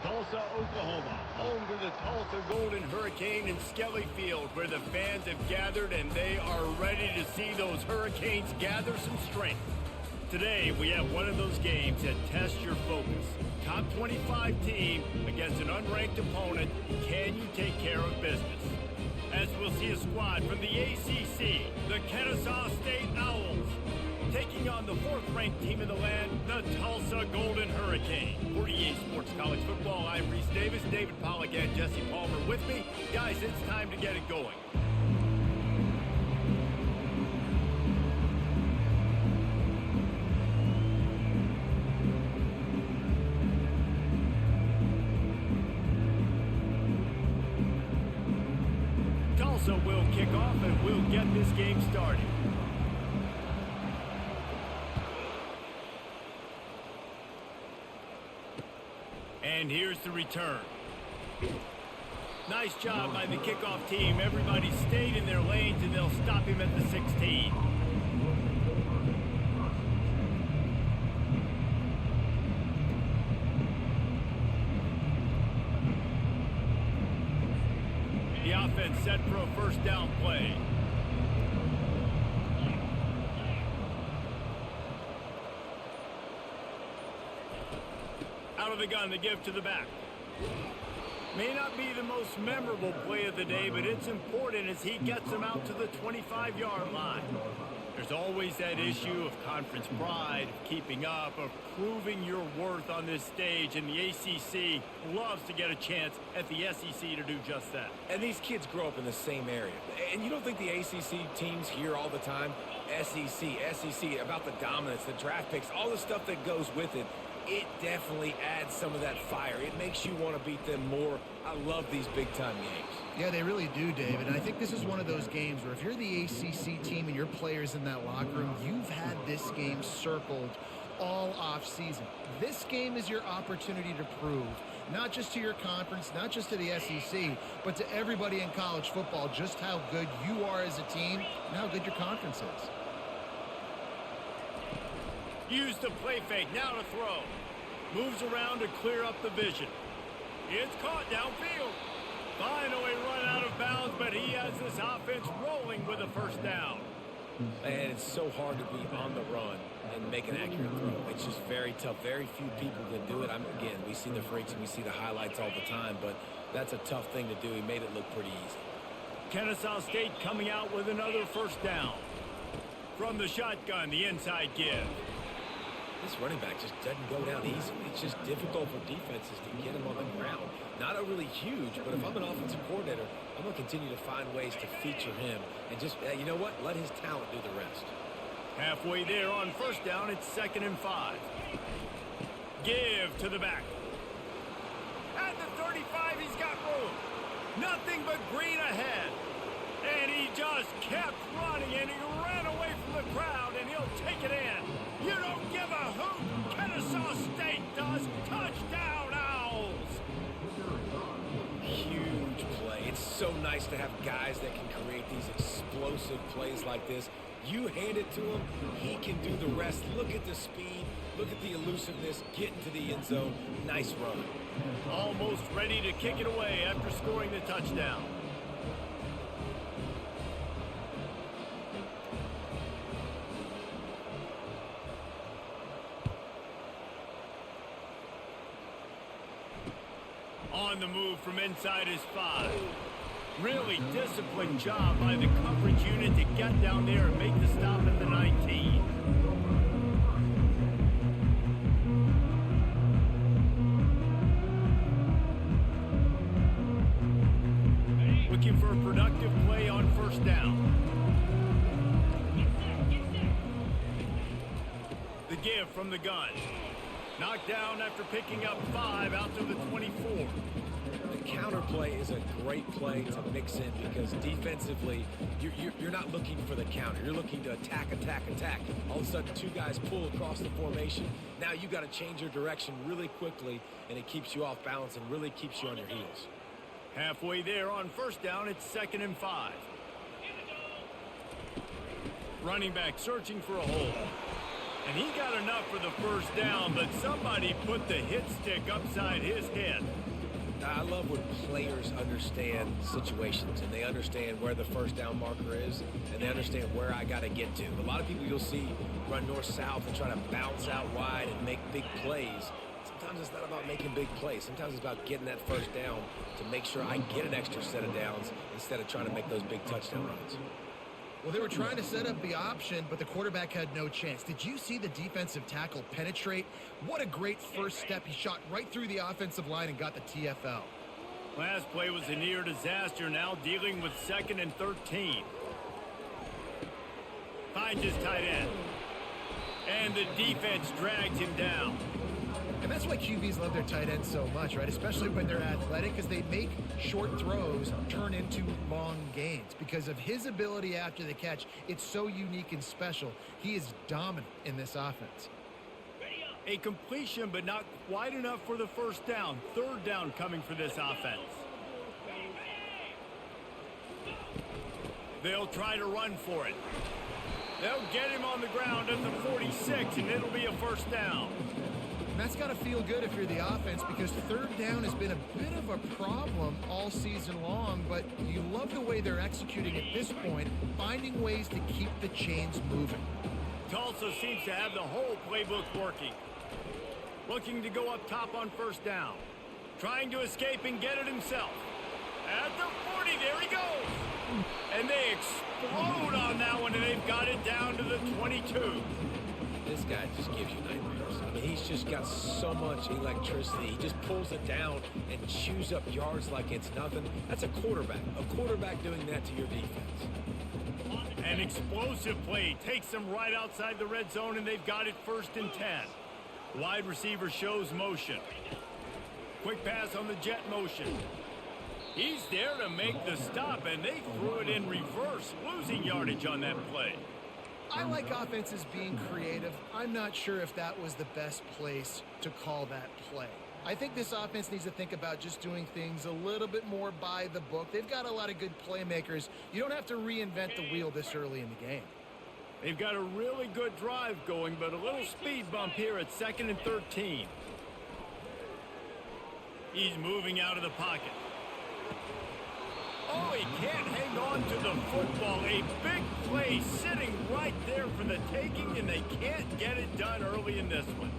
Tulsa, Oklahoma, home to the Tulsa Golden Hurricane in Skelly Field, where the fans have gathered and they are ready to see those Hurricanes gather some strength. Today, we have one of those games that tests your focus. Top 25 team against an unranked opponent. Can you take care of business? As we'll see a squad from the ACC, the Kennesaw State Owls, taking on the fourth-ranked team in the land, the Tulsa Golden Hurricane. 48 Sports College Football, I'm Reese Davis, David Pollack, and Jesse Palmer with me. Guys, it's time to get it going. Tulsa will kick off and we'll get this game started. And here's the return. Nice job by the kickoff team. Everybody stayed in their lanes and they'll stop him at the 16. The offense set for a first down play. Out of the gun to give to the back. May not be the most memorable play of the day, but it's important as he gets them out to the 25-yard line. There's always that issue of conference pride, of keeping up, of proving your worth on this stage, and the ACC loves to get a chance at the SEC to do just that. And these kids grow up in the same area. And you don't think the ACC teams hear all the time, SEC, about the dominance, the draft picks, all the stuff that goes with it. It definitely adds some of that fire. It makes you want to beat them more. I love these big-time games. Yeah, they really do, David. And I think this is one of those games where if you're the ACC team and your players in that locker room, you've had this game circled all off-season. This game is your opportunity to prove, not just to your conference, not just to the SEC, but to everybody in college football, just how good you are as a team and how good your conference is. Use the play fake, now to throw. Moves around to clear up the vision. It's caught downfield. Finally run out of bounds, but he has this offense rolling with a first down. And it's so hard to be on the run and make an accurate throw. It's just very tough. Very few people can do it. Again, we see the freaks and we see the highlights all the time, but that's a tough thing to do. He made it look pretty easy. Kennesaw State coming out with another first down. From the shotgun, the inside give. This running back just doesn't go down easily. It's just difficult for defenses to get him on the ground. Not a really huge, but if I'm an offensive coordinator, I'm going to continue to find ways to feature him. And just, you know what? Let his talent do the rest. Halfway there on first down, it's 2nd and 5. Give to the back. At the 35, he's got room. Nothing but green ahead. And he just kept running, and he ran away from the crowd, and he'll take it in. You don't give a hoot. Kennesaw State does. Touchdown, Owls. Huge play. It's so nice to have guys that can create these explosive plays like this. You hand it to him, he can do the rest. Look at the speed. Look at the elusiveness. Get into the end zone. Nice run. Almost ready to kick it away after scoring the touchdown. On the move from inside his 5. Really disciplined job by the coverage unit to get down there and make the stop at the 19. Looking for a productive play on first down. The give from the gun. Knocked down after picking up 5 out to the 24. The counter play is a great play to mix in because defensively, you're not looking for the counter. You're looking to attack. All of a sudden, 2 guys pull across the formation. Now you got to change your direction really quickly, and it keeps you off balance and really keeps you on your heels. Halfway there on first down, it's 2nd and 5. Running back searching for a hole. And he got enough for the first down, but somebody put the hit stick upside his head. I love when players understand situations and they understand where the first down marker is and they understand where I got to get to. A lot of people you'll see run north-south and try to bounce out wide and make big plays. Sometimes it's not about making big plays. Sometimes it's about getting that first down to make sure I get an extra set of downs instead of trying to make those big touchdown runs. Well, they were trying to set up the option, but the quarterback had no chance. Did you see the defensive tackle penetrate? What a great first step. He shot right through the offensive line and got the TFL. Last play was a near disaster, now dealing with 2nd and 13. Finds his tight end. And the defense drags him down. And that's why QBs love their tight ends so much, right? Especially when they're athletic, because they make short throws turn into long gains. Because of his ability after the catch, it's so unique and special. He is dominant in this offense. A completion, but not quite enough for the first down. 3rd down coming for this offense. They'll try to run for it. They'll get him on the ground at the 46, and it'll be a first down. And that's got to feel good if you're the offense, because 3rd down has been a bit of a problem all season long, but you love the way they're executing at this point, finding ways to keep the chains moving. Tulsa seems to have the whole playbook working. Looking to go up top on first down. Trying to escape and get it himself. At the 40, there he goes. And they explode on that one, and they've got it down to the 22. This guy just gives you nightmares. I mean, he's just got so much electricity. He just pulls it down and chews up yards like it's nothing. That's a quarterback. A quarterback doing that to your defense. An explosive play takes them right outside the red zone, and they've got it 1st and 10. Wide receiver shows motion. Quick pass on the jet motion. He's there to make the stop, and they threw it in reverse, losing yardage on that play. I like offenses being creative. I'm not sure if that was the best place to call that play. I think this offense needs to think about just doing things a little bit more by the book. They've got a lot of good playmakers. You don't have to reinvent the wheel this early in the game. They've got a really good drive going, but a little speed bump here at 2nd and 13. He's moving out of the pocket. Oh, he can't hang on to the football. A big play sitting right there for the taking, and they can't get it done early in this one.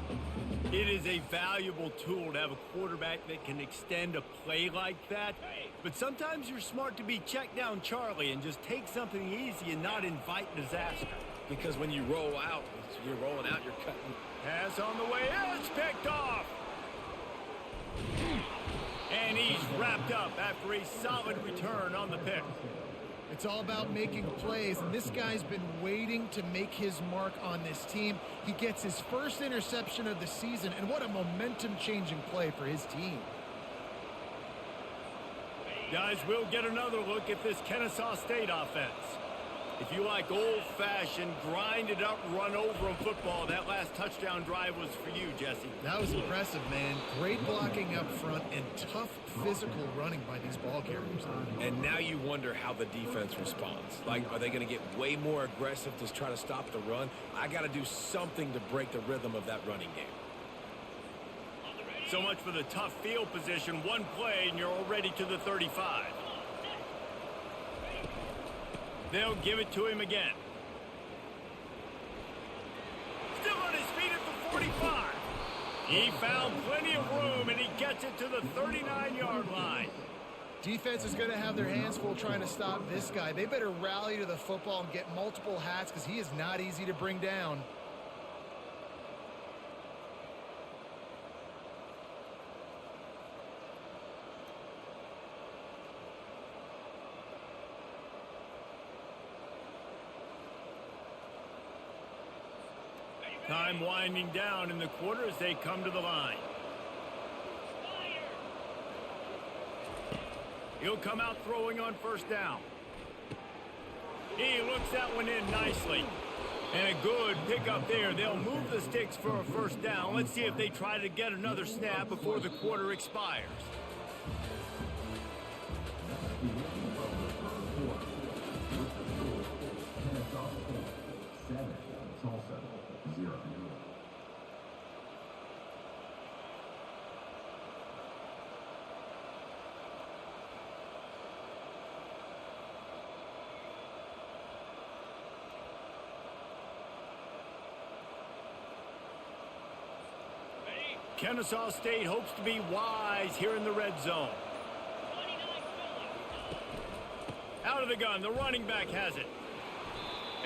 It is a valuable tool to have a quarterback that can extend a play like that. But sometimes you're smart to be check down Charlie and just take something easy and not invite disaster. Because when you roll out, you're rolling out, you're cutting. Pass on the way. It's picked off. And he's wrapped up after a solid return on the pick. It's all about making plays, and this guy's been waiting to make his mark on this team. He gets his first interception of the season, and what a momentum-changing play for his team. Guys, we'll get another look at this Kennesaw State offense. If you like old-fashioned, grind-it-up, run-over-'em football, that last touchdown drive was for you, Jesse. That was impressive, man. Great blocking up front and tough physical running by these ball carriers. And now you wonder how the defense responds. Like, are they going to get way more aggressive to try to stop the run? I got to do something to break the rhythm of that running game. So much for the tough field position. One play, and you're already to the 35. They'll give it to him again. Still on his feet at the 45. He found plenty of room, and he gets it to the 39-yard line. Defense is going to have their hands full trying to stop this guy. They better rally to the football and get multiple hats because he is not easy to bring down. Time winding down in the quarter as they come to the line. He'll come out throwing on first down. He looks that one in nicely. And a good pickup there. They'll move the sticks for a first down. Let's see if they try to get another snap before the quarter expires. Tulsa, 0. Kennesaw State hopes to be wise here in the red zone. Out of the gun, the running back has it.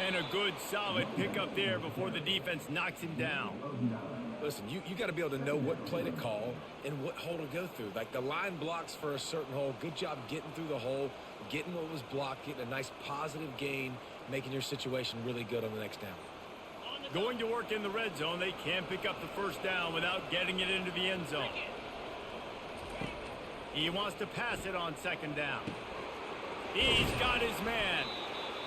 And a good, solid pickup there before the defense knocks him down. Listen, you got to be able to know what play to call and what hole to go through. Like the line blocks for a certain hole. Good job getting through the hole, getting what was blocked, getting a nice positive gain, making your situation really good on the next down. Going to work in the red zone, they can't pick up the first down without getting it into the end zone. He wants to pass it on second down. He's got his man.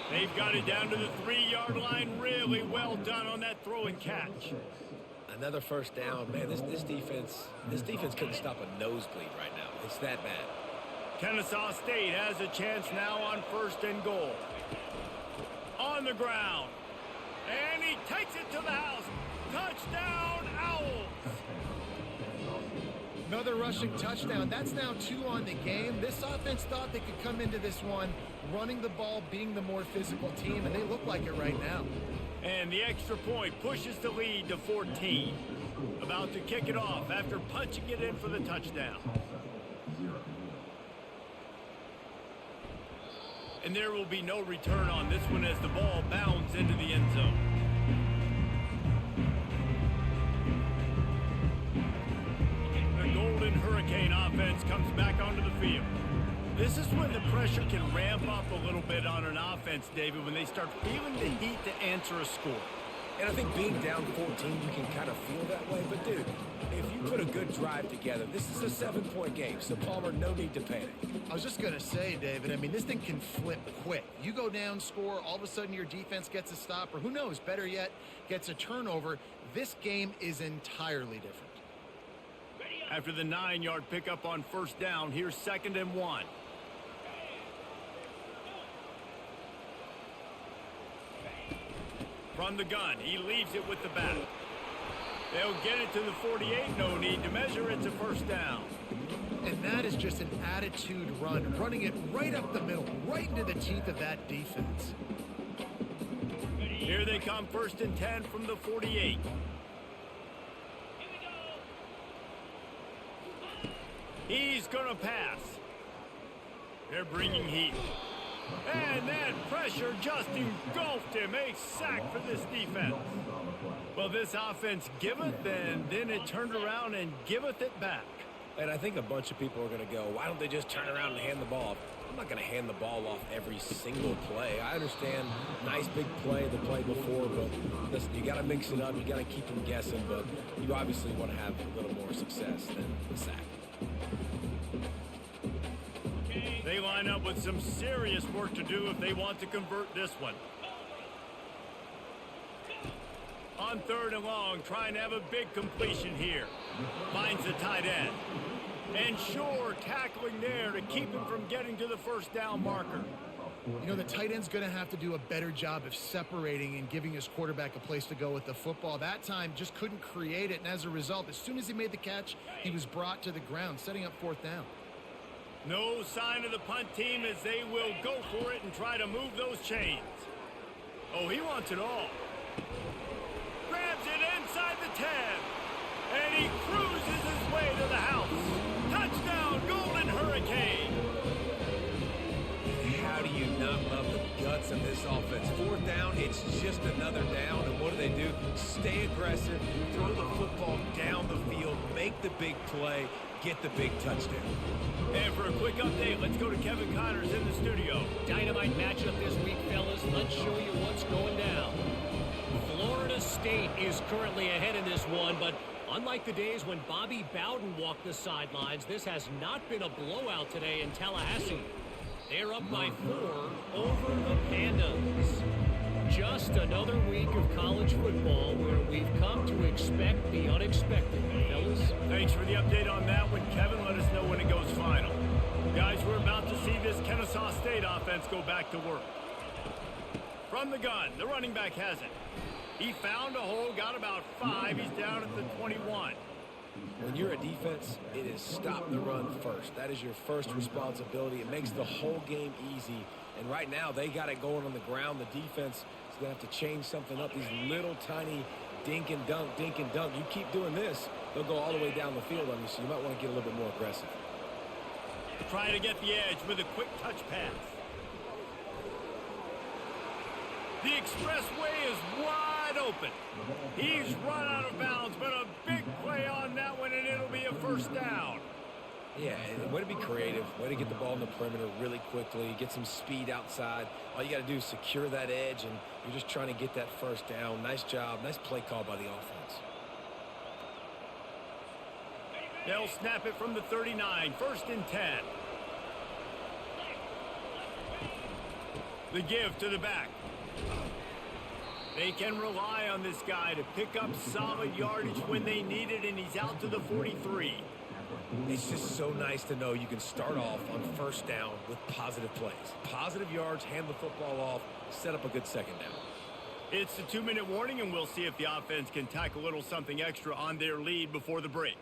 They've got it down to the 3-yard line. Really well done on that throw and catch. Another first down, man. This defense couldn't stop a nosebleed right now. It's that bad. Kennesaw State has a chance now on 1st and goal. On the ground. And he takes it to the house. Touchdown, Owls. Another rushing touchdown. That's now 2 on the game. This offense thought they could come into this one running the ball, being the more physical team, and they look like it right now. And the extra point pushes the lead to 14. About to kick it off after punching it in for the touchdown. And there will be no return on this one as the ball bounds into the end zone. The Golden Hurricane offense comes back onto the field. This is when the pressure can ramp up a little bit on an offense, David, when they start feeling the heat to answer a score. And I think being down 14, you can kind of feel that way. But, dude, if you put a good drive together, this is a 7-point game. So, Palmer, no need to panic. I was just going to say, David, I mean, this thing can flip quick. You go down, score, all of a sudden your defense gets a stop, or who knows, better yet, gets a turnover. This game is entirely different. After the 9-yard pickup on first down, here's 2nd and 1. From the gun, he leaves it with the back. They'll get it to the 48, no need to measure, it's a first down. And that is just an attitude run, running it right up the middle, right into the teeth of that defense. Here they come, 1st and 10 from the 48. He's gonna pass. They're bringing heat. And that pressure just engulfed him. A sack for this defense. Well, this offense giveth, and then it turned around and giveth it back. And I think a bunch of people are going to go, why don't they just turn around and hand the ball off? I'm not going to hand the ball off every single play. I understand nice big play the play before, but listen, you got to mix it up. You got to keep them guessing, but you obviously want to have a little more success than the sack. They line up with some serious work to do if they want to convert this one. On 3rd and long, trying to have a big completion here. Finds the tight end. And Shore tackling there to keep him from getting to the first down marker. You know, the tight end's going to have to do a better job of separating and giving his quarterback a place to go with the football. That time just couldn't create it, and as a result, as soon as he made the catch, he was brought to the ground, setting up 4th down. No sign of the punt team as they will go for it and try to move those chains. Oh, he wants it all. Grabs it inside the 10. And he cruises his way to the house. Touchdown, Golden Hurricane. How do you not love the guts of this offense? 4th down, it's just another down. And what do? Stay aggressive, throw the football down the field, make the big play, get the big touchdown. And for a quick update, let's go to Kevin Connors in the studio. Dynamite matchup this week, fellas. Let's show you what's going down. Florida State is currently ahead in this one, but unlike the days when Bobby Bowden walked the sidelines, this has not been a blowout today in Tallahassee. They're up by 4 over the Pandas. Just another week of college football where we've come to expect the unexpected, fellas. Thanks for the update on that one, Kevin. Let us know when it goes final. Guys, we're about to see this Kennesaw State offense go back to work. From the gun, the running back has it. He found a hole, got about 5. He's down at the 21. When you're a defense, it is stop the run first. That is your first responsibility. It makes the whole game easy. And right now, they got it going on the ground. The defense is going to have to change something up. These little tiny dink and dunk, dink and dunk. You keep doing this, they'll go all the way down the field on you, so you might want to get a little bit more aggressive. Trying to get the edge with a quick touch pass. The expressway is wide open. He's run out of bounds, but a big play on that one, and it'll be a first down. Yeah, way to be creative, way to get the ball in the perimeter really quickly, get some speed outside. All you got to do is secure that edge, and you're just trying to get that first down. Nice job, nice play call by the offense. They'll snap it from the 39, 1st and 10. The give to the back. They can rely on this guy to pick up solid yardage when they need it, and he's out to the 43. It's just so nice to know you can start off on first down with positive plays. Positive yards, hand the football off, set up a good second down. It's a 2-minute warning, and we'll see if the offense can tack a little something extra on their lead before the break.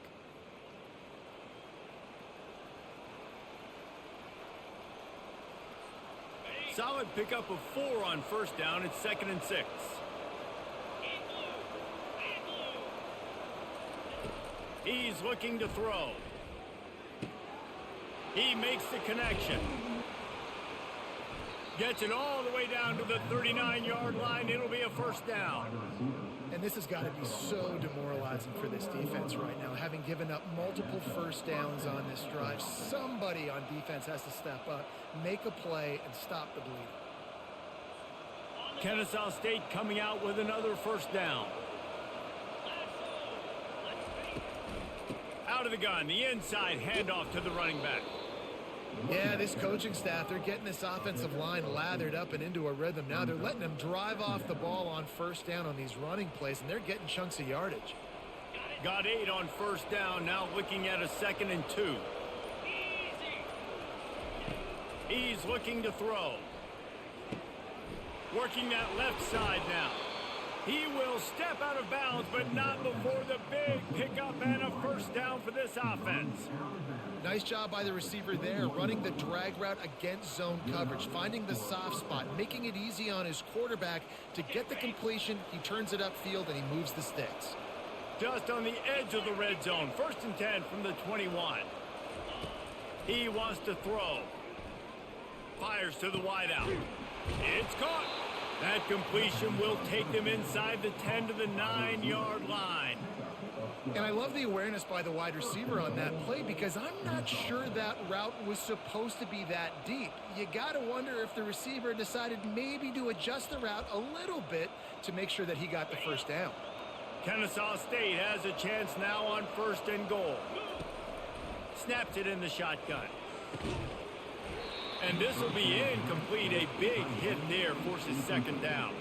Solid pickup of 4 on first down. It's 2nd and 6. He's looking to throw. He makes the connection. Gets it all the way down to the 39-yard line. It'll be a first down. And this has got to be so demoralizing for this defense right now. Having given up multiple first downs on this drive, somebody on defense has to step up, make a play, and stop the bleeding. Kennesaw State coming out with another first down. Out of the gun, the inside handoff to the running back. Yeah, this coaching staff, they're getting this offensive line lathered up and into a rhythm now. They're letting them drive off the ball on first down on these running plays, and they're getting chunks of yardage. Got 8 on first down, now looking at a 2nd and 2. He's looking to throw. Working that left side now. He will step out of bounds, but not before the big pickup and a first down for this offense. Nice job by the receiver there, running the drag route against zone coverage, finding the soft spot, making it easy on his quarterback to get the completion. He turns it upfield, and he moves the sticks. Just on the edge of the red zone, 1st and 10 from the 21. He wants to throw. Fires to the wideout. It's caught. That completion will take them inside the 10 to the 9-yard line. And I love the awareness by the wide receiver on that play, because I'm not sure that route was supposed to be that deep. You got to wonder if the receiver decided maybe to adjust the route a little bit to make sure that he got the first down. Kennesaw State has a chance now on 1st and goal. Snaps it in the shotgun. And this will be incomplete. A big hit there forces 2nd down.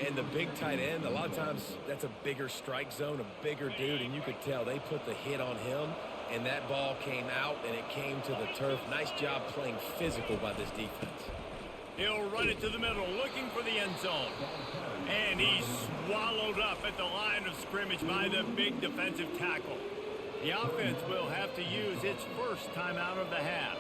And the big tight end, a lot of times that's a bigger strike zone, a bigger dude, and you could tell they put the hit on him, and that ball came out, and it came to the turf. Nice job playing physical by this defense. He'll run it to the middle, looking for the end zone. And he's swallowed up at the line of scrimmage by the big defensive tackle. The offense will have to use its first timeout of the half.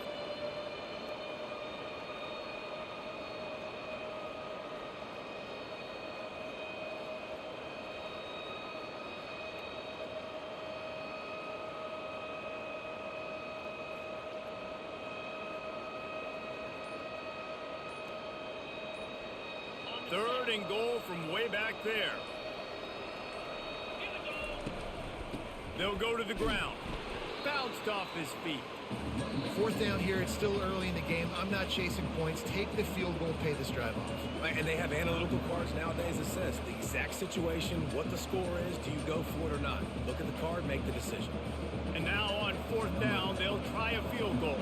Third and goal from way back there. They'll go to the ground. Bounced off his feet. 4th down here. It's still early in the game. I'm not chasing points. Take the field goal, pay this drive off. And they have analytical cards nowadays that says the exact situation, what the score is, do you go for it or not? Look at the card, make the decision. And now on 4th down, they'll try a field goal.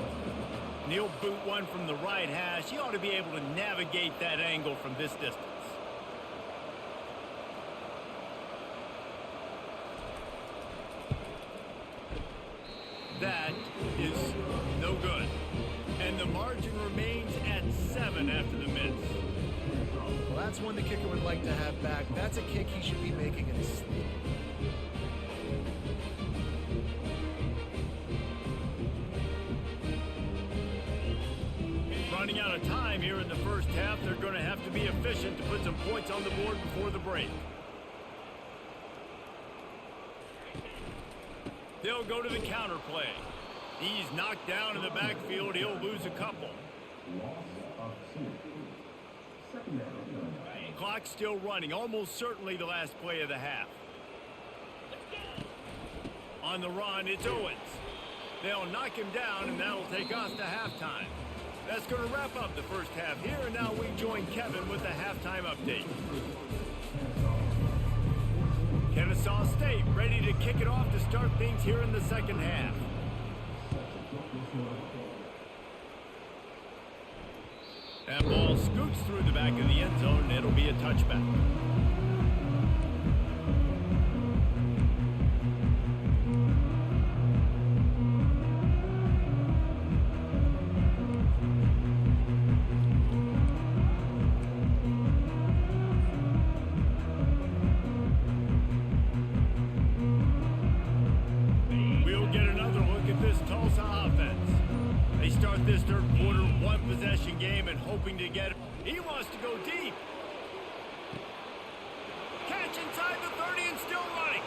And he'll boot one from the right hash. He ought to be able to navigate that angle from this distance. That is no good. And the margin remains at 7 after the miss. Well, that's one the kicker would like to have back. That's a kick he should be making in his sleep. Running out of time here in the first half. They're going to have to be efficient to put some points on the board before the break. They'll go to the counter play. He's knocked down in the backfield. He'll lose a couple. Clock's still running. Almost certainly the last play of the half. On the run, it's Owens. They'll knock him down, and that'll take us to halftime. That's going to wrap up the first half here, and now we join Kevin with the halftime update. Kennesaw State ready to kick it off to start things here in the second half. That ball scoots through the back of the end zone, and it'll be a touchback. We'll get another look at this Tulsa offense. They start this third quarter, one possession game, and hoping to get it. He wants to go deep. Catch inside the 30 and still running.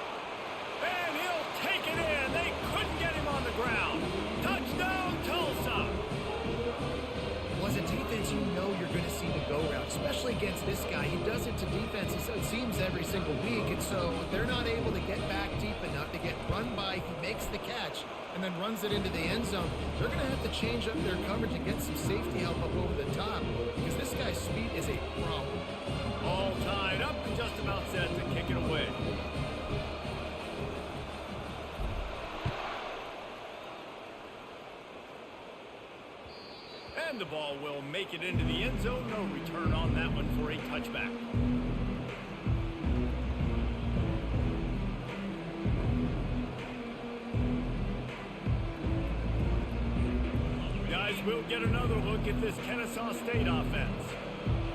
And he'll take it in. They couldn't get him on the ground. Touchdown, Tulsa. Well, as a defense, you know you're going to see the go route, especially against this guy. He does it to defenses, it seems, every single week, and so they're not able to get back deep enough to get run by. He makes the catch and then runs it into the end zone. They're going to have to change up their coverage and get some safety help up over the top because this guy's speed is a problem. All tied up and just about set to kick it away. And the ball will make it into the end zone. No return on that one for a touchback. Guys, we'll get another look at this Kennesaw State offense.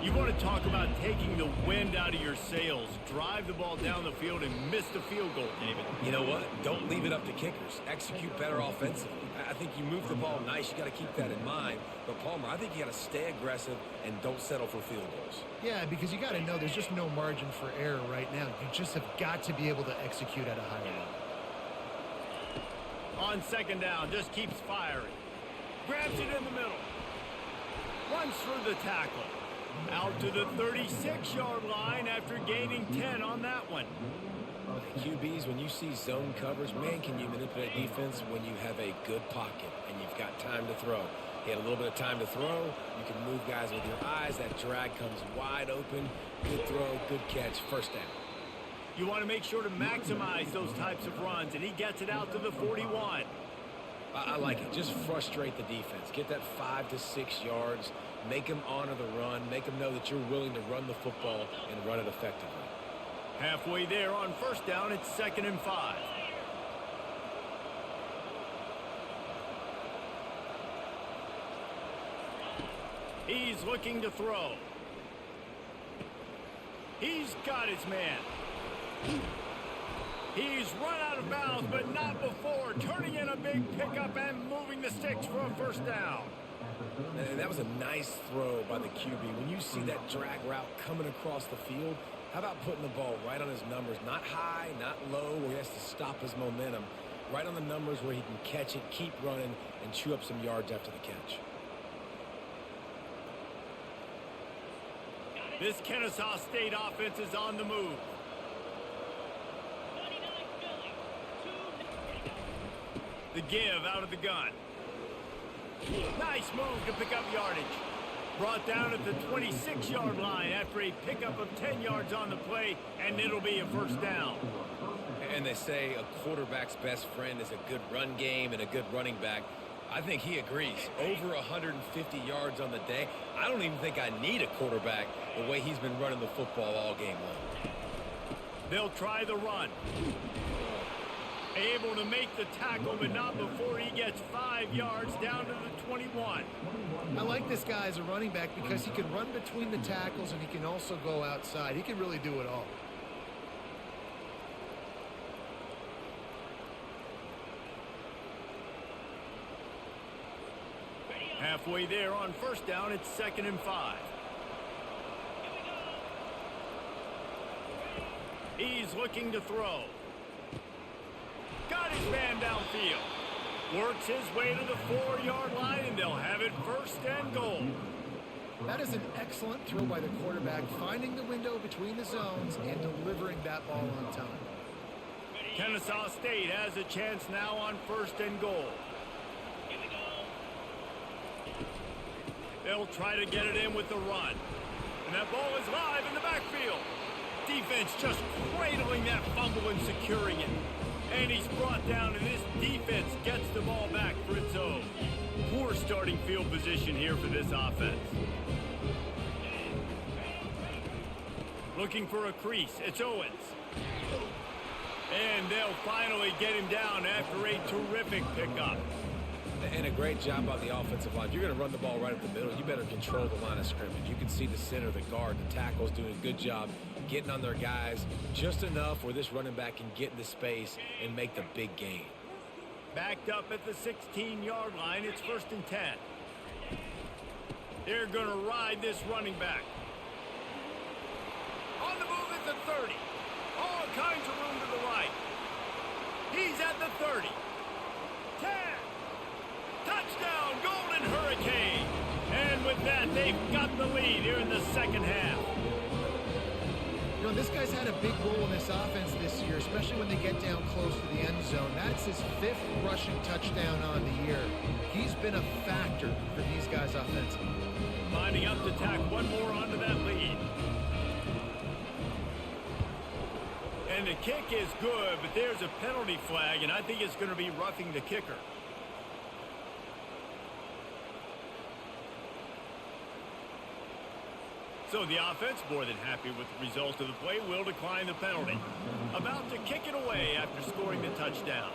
You want to talk about taking the wind out of your sails. Drive the ball down the field and miss the field goal, David. You know what? Don't leave it up to kickers. Execute better offensively. I think you move the ball nice. You got to keep that in mind. But, Palmer, I think you got to stay aggressive and don't settle for field goals. Yeah, because you got to know there's just no margin for error right now. You just have got to be able to execute at a higher level. On second down, just keeps firing. Grabs it in the middle. Runs through the tackle. Out to the 36-yard line after gaining 10 on that one. QBs, when you see zone coverage, man, can you manipulate defense when you have a good pocket and you've got time to throw. He had a little bit of time to throw. You can move guys with your eyes. That drag comes wide open. Good throw, good catch, first down. You want to make sure to maximize those types of runs, and he gets it out to the 41. I like it. Just frustrate the defense. Get that 5 to 6 yards. Make them honor the run. Make them know that you're willing to run the football and run it effectively. Halfway there on first down, it's 2nd and 5. He's looking to throw. He's got his man. He's run out of bounds, but not before. Turning in a big pickup and moving the sticks for a first down. And that was a nice throw by the QB. When you see that drag route coming across the field, how about putting the ball right on his numbers? Not high, not low, where he has to stop his momentum. Right on the numbers where he can catch it, keep running, and chew up some yards after the catch. This Kennesaw State offense is on the move. The give out of the gun. Nice move to pick up yardage. Brought down at the 26-yard line after a pickup of 10 yards on the play, and it'll be a first down. And they say a quarterback's best friend is a good run game and a good running back. I think he agrees. Over 150 yards on the day. I don't even think I need a quarterback the way he's been running the football all game long. They'll try the run. Able to make the tackle, but not before he gets 5 yards down to the 21. I like this guy as a running back because he can run between the tackles and he can also go outside. He can really do it all. Halfway there on first down, it's 2nd and 5. He's looking to throw. Got his man downfield. Works his way to the 4-yard line, and they'll have it first and goal. That is an excellent throw by the quarterback, finding the window between the zones and delivering that ball on time. Kennesaw State has a chance now on first and goal. They'll try to get it in with the run. And that ball is live in the backfield. Defense just cradling that fumble and securing it. And he's brought down, and this defense gets the ball back for its own. Poor starting field position here for this offense. Looking for a crease. It's Owens. And they'll finally get him down after a terrific pickup. And a great job on the offensive line. If you're going to run the ball right up the middle, you better control the line of scrimmage. You can see the center, the guard, the tackles doing a good job getting on their guys just enough where this running back can get into space and make the big gain. Backed up at the 16-yard line, it's first and 10. They're going to ride this running back. On the move at the 30. All kinds of room to the right. He's at the 30. 10. Touchdown, Golden Hurricane. And with that, they've got the lead here in the second half. You know, this guy's had a big role in this offense this year, especially when they get down close to the end zone. That's his 5th rushing touchdown on the year. He's been a factor for these guys offensively. Lining up to tack one more onto that lead. And the kick is good, but there's a penalty flag, and I think it's going to be roughing the kicker. So the offense, more than happy with the result of the play, will decline the penalty. About to kick it away after scoring the touchdown.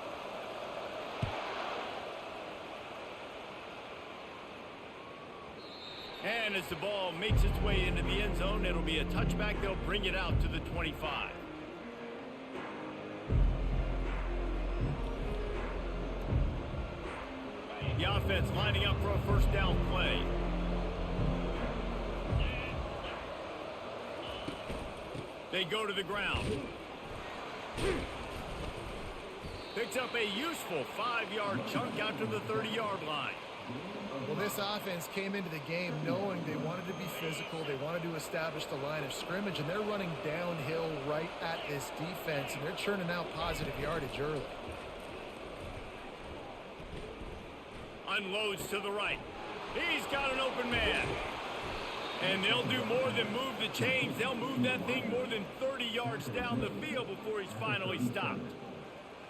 And as the ball makes its way into the end zone, it'll be a touchback. They'll bring it out to the 25. The offense lining up for a first down play. They go to the ground. Picks up a useful 5-yard chunk out to the 30-yard line. Well, this offense came into the game knowing they wanted to be physical. They wanted to establish the line of scrimmage, and they're running downhill right at this defense, and they're churning out positive yardage early. Unloads to the right. He's got an open man. And they'll do more than move the chains. They'll move that thing more than 30 yards down the field before he's finally stopped.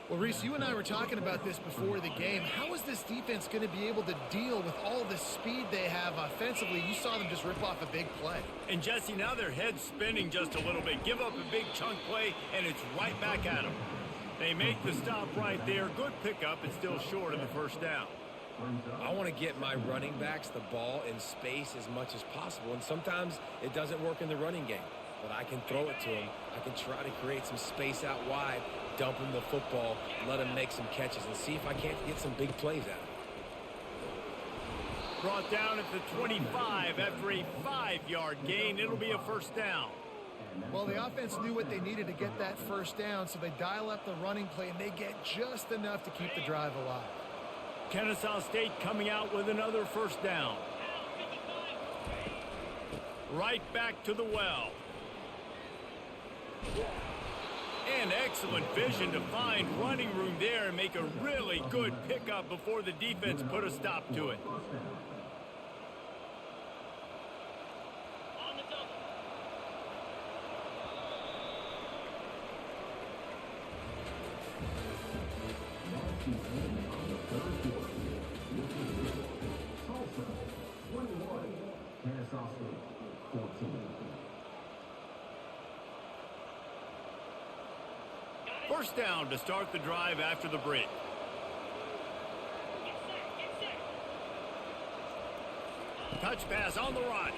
Well, Reese, you and I were talking about this before the game. How is this defense going to be able to deal with all the speed they have offensively? You saw them just rip off a big play. And, Jesse, now their head's spinning just a little bit. Give up a big chunk play, and it's right back at them. They make the stop right there. Good pickup. It's still short of the first down. I want to get my running backs the ball in space as much as possible, and sometimes it doesn't work in the running game, but I can throw it to them. I can try to create some space out wide, dump them the football, let them make some catches, and see if I can't get some big plays out of it. Brought down at the 25 after a 5-yard gain. It'll be a first down. Well, the offense knew what they needed to get that first down, so they dial up the running play, and they get just enough to keep the drive alive. Kennesaw State coming out with another first down. Right back to the well. And excellent vision to find running room there and make a really good pickup before the defense put a stop to it. Tulsa, 21. Kennesaw State, 14. First down to start the drive after the break. Touch pass on the run.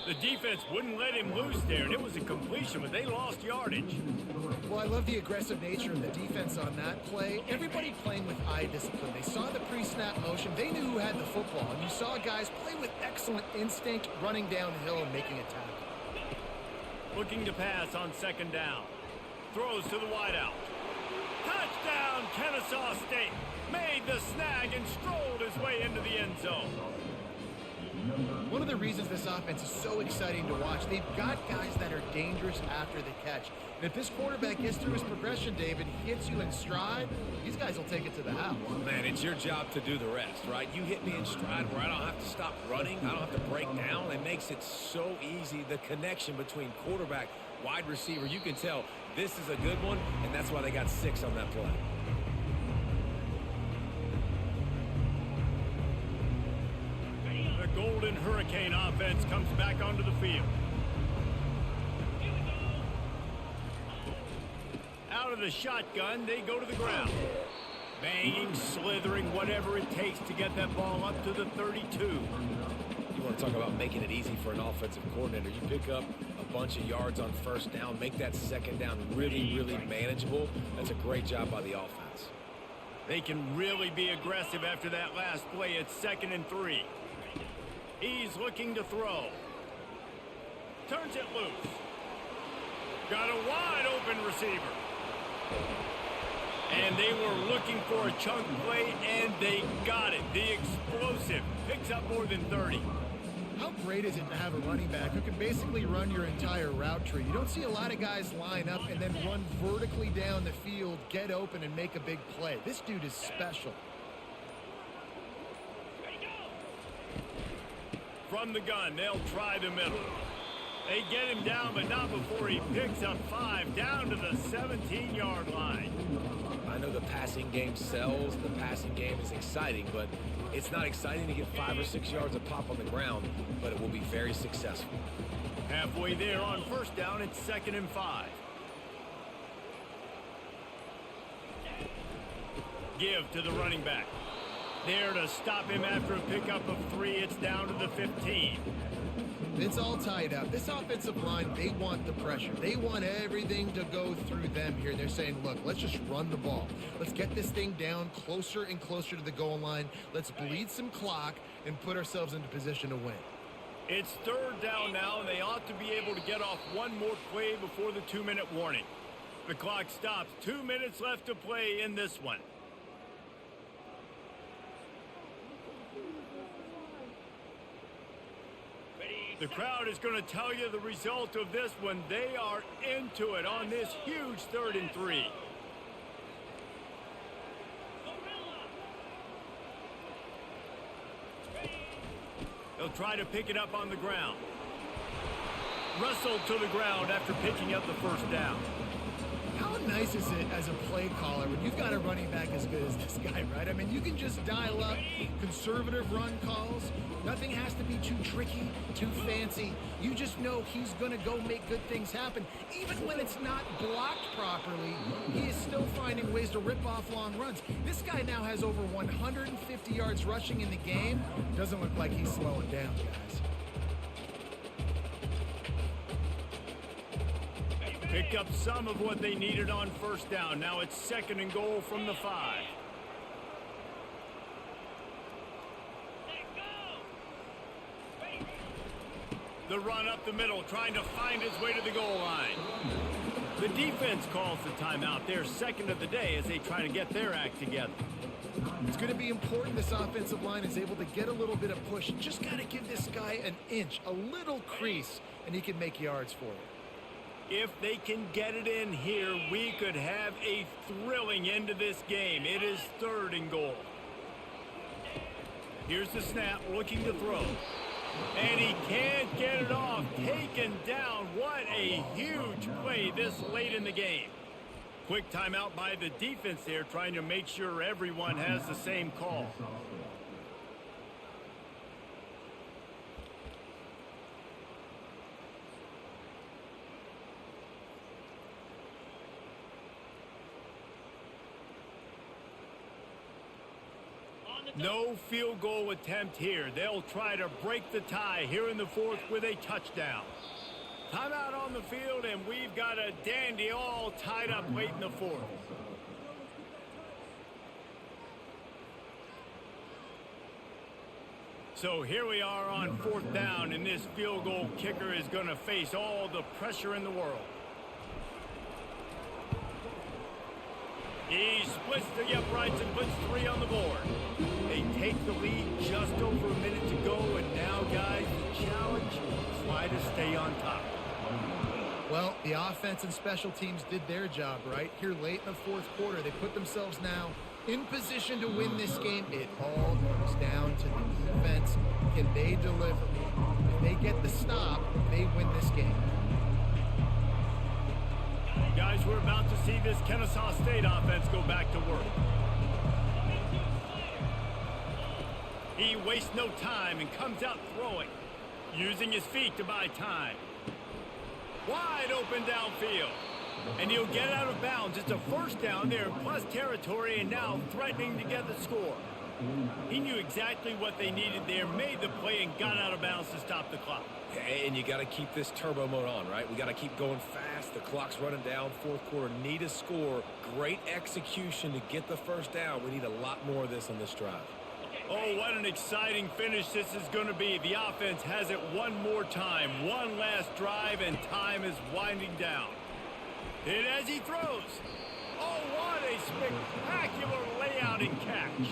The defense wouldn't let him loose there, and it was a completion, but they lost yardage. Well, I love the aggressive nature of the defense on that play. Everybody playing with eye discipline. They saw the pre-snap motion. They knew who had the football, and you saw guys play with excellent instinct, running downhill and making a tackle. Looking to pass on second down. Throws to the wideout. Touchdown, Kennesaw State. Made the snag and strolled his way into the end zone. One of the reasons this offense is so exciting to watch, they've got guys that are dangerous after the catch. And if this quarterback gets through his progression, David, hits you in stride, these guys will take it to the house. Man, it's your job to do the rest, right? You hit me in stride where I don't have to stop running. I don't have to break down. It makes it so easy. The connection between quarterback, wide receiver, you can tell this is a good one, and that's why they got 6 on that play. The Golden Hurricane offense comes back onto the field. Out of the shotgun, they go to the ground. Banging, slithering, whatever it takes to get that ball up to the 32. You want to talk about making it easy for an offensive coordinator. You pick up a bunch of yards on first down, make that second down really, really manageable. That's a great job by the offense. They can really be aggressive after that last play. It's 2nd and 3. He's looking to throw. Turns it loose. Got a wide open receiver. And they were looking for a chunk play, and they got it. The explosive picks up more than 30. How great is it to have a running back who can basically run your entire route tree? You don't see a lot of guys line up and then run vertically down the field, get open, and make a big play. This dude is special. From the gun, they'll try the middle. They get him down, but not before he picks up 5 down to the 17-yard line. I know the passing game sells, the passing game is exciting, but it's not exciting to get 5 or 6 yards of pop on the ground, but it will be very successful. Halfway there on first down, it's 2nd and 5. Give to the running back. There to stop him after a pickup of 3. It's down to the 15. It's all tied up. This offensive line, they want the pressure. They want everything to go through them here. They're saying, look, let's just run the ball. Let's get this thing down closer and closer to the goal line. Let's bleed some clock and put ourselves into position to win. It's 3rd down now, and they ought to be able to get off one more play before the 2-minute warning. The clock stops. 2 minutes left to play in this one. The crowd is going to tell you the result of this one. They are into it on this huge 3rd and 3. They'll try to pick it up on the ground. Wrestled to the ground after picking up the first down. How nice is it as a play caller when you've got a running back as good as this guy, right? I mean, you can just dial up conservative run calls. Nothing has to be too tricky, too fancy. You just know he's going to go make good things happen. Even when it's not blocked properly, he is still finding ways to rip off long runs. This guy now has over 150 yards rushing in the game. Doesn't look like he's slowing down, guys. Picked up some of what they needed on first down. Now it's 2nd and goal from the 5. The run up the middle, trying to find his way to the goal line. The defense calls the timeout. Their 2nd of the day as they try to get their act together. It's going to be important this offensive line is able to get a little bit of push. Just got to give this guy an inch, a little crease, and he can make yards for you. If they can get it in here, we could have a thrilling end to this game. It is 3rd and goal. Here's the snap, looking to throw. And he can't get it off. Taken down. What a huge play this late in the game. Quick timeout by the defense there, trying to make sure everyone has the same call. No field goal attempt here. They'll try to break the tie here in the 4th with a touchdown. Timeout on the field, and we've got a dandy all tied up late in the 4th. So here we are on 4th down, and this field goal kicker is going to face all the pressure in the world. He splits the uprights and puts 3 on the board. They take the lead just over a minute to go, and now, guys, the challenge, try to stay on top. Well, the offense and special teams did their job, right? Here late in the fourth quarter, they put themselves now in position to win this game. It all comes down to the defense. Can they deliver? If they get the stop, they win this game. Guys, we're about to see this Kennesaw State offense go back to work. He wastes no time and comes out throwing, using his feet to buy time. Wide open downfield. And he'll get out of bounds. It's a first down there in plus territory and now threatening to get the score. He knew exactly what they needed there, made the play, and got out of bounds to stop the clock. And you got to keep this turbo mode on, right? We got to keep going fast. The clock's running down. Fourth quarter, need a score. Great execution to get the first down. We need a lot more of this on this drive. Oh, what an exciting finish this is going to be. The offense has it one more time. One last drive, and time is winding down. And as he throws, oh, what a spectacular layout and catch.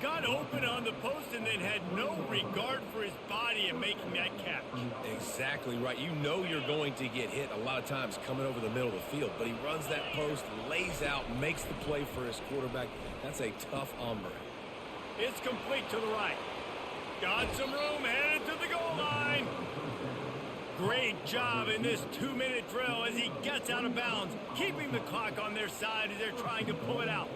Got open on the post and then had no regard for his body in making that catch. Exactly right. You know you're going to get hit a lot of times coming over the middle of the field, but he runs that post, lays out, makes the play for his quarterback. That's a tough hombre. It's complete to the right. Got some room, headed to the goal line. Great job in this 2-minute drill as he gets out of bounds, keeping the clock on their side as they're trying to pull it out.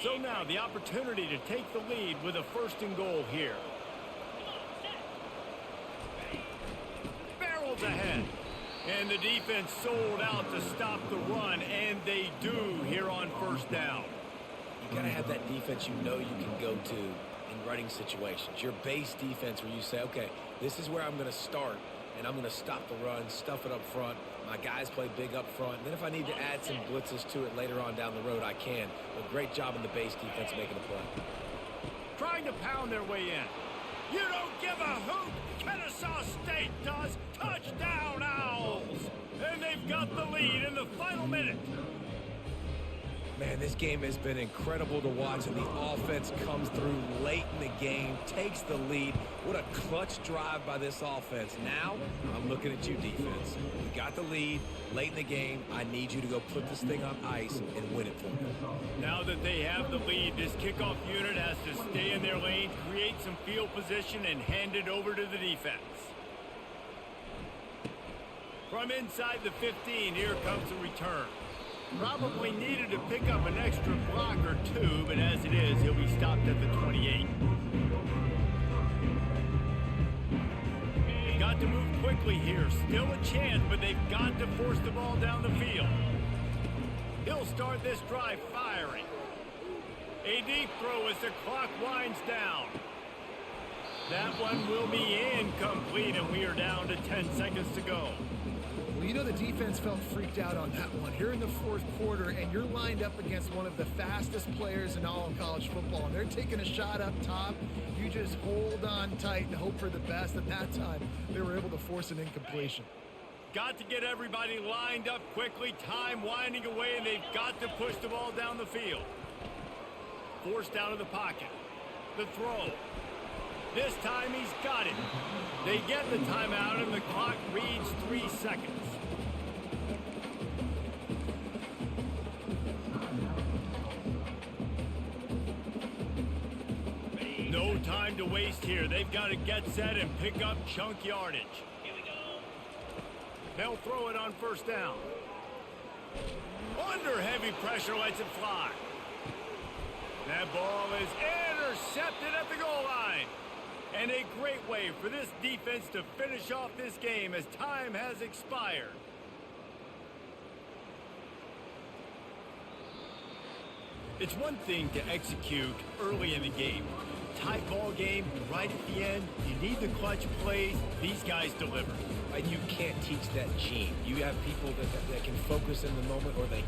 So now the opportunity to take the lead with a 1st and goal here. Barrels ahead. And the defense sold out to stop the run, and they do here on 1st down. You got to have that defense you know you can go to in running situations. Your base defense where you say, okay, this is where I'm going to start, and I'm going to stop the run, stuff it up front. My guys play big up front. And then if I need to add some blitzes to it later on down the road, I can. But great job in the base defense making a play. Trying to pound their way in. You don't give a hoot. Kennesaw State does. Touchdown, Owls. And they've got the lead in the final minute. Man, this game has been incredible to watch, and the offense comes through late in the game, takes the lead. What a clutch drive by this offense. Now, I'm looking at you, defense. We got the lead late in the game. I need you to go put this thing on ice and win it for me. Now that they have the lead, this kickoff unit has to stay in their lane, create some field position, and hand it over to the defense. From inside the 15, here comes the return. Probably needed to pick up an extra block or two, but as it is, he'll be stopped at the 28. They've got to move quickly here. Still a chance, but they've got to force the ball down the field. He'll start this drive firing. A deep throw as the clock winds down. That one will be incomplete, and we are down to 10 seconds to go. Well, you know the defense felt freaked out on that one. Here in the fourth quarter, and you're lined up against one of the fastest players in all of college football, and they're taking a shot up top. You just hold on tight and hope for the best. At that time, they were able to force an incompletion. Got to get everybody lined up quickly. Time winding away, and they've got to push the ball down the field. Forced out of the pocket. The throw. This time he's got it. They get the timeout, and the clock reads 3 seconds. No time to waste here. They've got to get set and pick up chunk yardage. Here we go. They'll throw it on 1st down. Under heavy pressure, lets it fly. That ball is intercepted at the goal line. And a great way for this defense to finish off this game as time has expired. It's one thing to execute early in the game. Tight ball game, right at the end, you need the clutch plays. These guys deliver. And you can't teach that gene. You have people that can focus in the moment, or they